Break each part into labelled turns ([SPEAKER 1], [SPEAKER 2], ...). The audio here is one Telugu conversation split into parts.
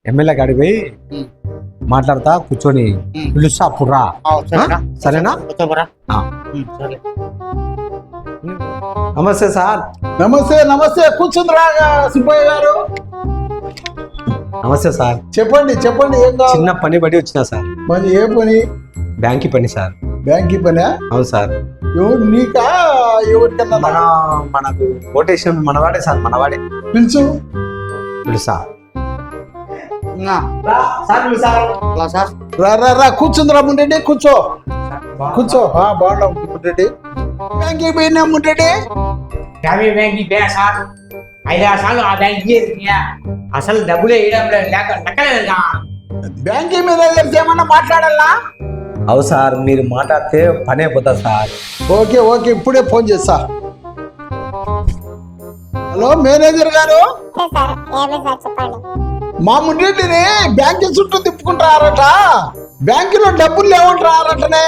[SPEAKER 1] ఎమ్మెల్యే కాడికి పోయి మాట్లాడతా కూర్చొని పిలుస్తా అప్పుడు రా. సరేనా? ఆ. నమస్తే సార్.
[SPEAKER 2] నమస్తే నమస్తే, కూర్చుందిరా సుబ్బయ్య గారు.
[SPEAKER 1] నమస్తే సార్.
[SPEAKER 2] చెప్పండి చెప్పండి, ఏం కావాలి?
[SPEAKER 1] చిన్న పని బట్టి వచ్చినా సార్.
[SPEAKER 2] మరి ఏ పని?
[SPEAKER 1] బ్యాంక్ పని సార్.
[SPEAKER 2] బ్యాంక్ పనా?
[SPEAKER 1] అవును సార్.
[SPEAKER 2] ఎవరు, నీకా ఎవరికన్నా?
[SPEAKER 1] మనకు కోటేషన్ మనవాడే సార్, మనవాడే.
[SPEAKER 2] పిలుచు.
[SPEAKER 1] పిలుస్తా.
[SPEAKER 2] రా రా రా, కూర్చుందిరా ముండెడ్డి, కూర్చో కూర్చో. బాగున్నాం ముండెడ్డి. బ్యాంక్ పోయినా ముండెడ్డి?
[SPEAKER 3] అసలు డబ్బులే వేయడం లేక లెక్కలేదుగా.
[SPEAKER 2] బ్యాంక్ మీద ఏమన్నా మాట్లాడాలా?
[SPEAKER 1] అవు సార్, మీరు మాట్లాడితే పని అయిపోతుంది సార్.
[SPEAKER 2] ఓకే ఓకే, ఇప్పుడే ఫోన్ చేస్తా. హలో మేనేజర్ గారు, మా ముండెడ్డిని బ్యాంక్ చుట్టూ తిప్పుకుంటారట, బ్యాంకులో డబ్బులు లేవంటారటనే.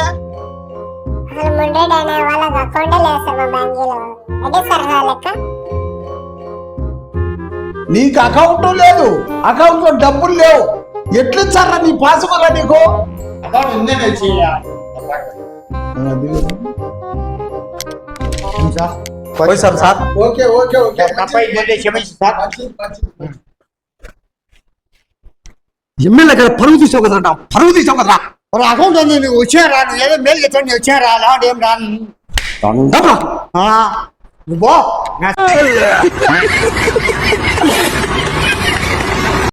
[SPEAKER 2] నీకు అకౌంట్ లేదు, అకౌంట్ లో డబ్బులు లేవు, ఎట్లు ఇచ్చారా నీ పాసుబుల్ నీకు?
[SPEAKER 1] Sir
[SPEAKER 2] okay okay okay,
[SPEAKER 1] MLA గారు పరువు తీసావు కదరా, పరువు తీసావు కదరా.
[SPEAKER 3] అకౌంట్ ఉంది, నువ్వు వచ్చారా? నువ్వు ఏదో మేలు చెప్పండి, వచ్చారా? అలాంటి ఏం రాను. నువ్వు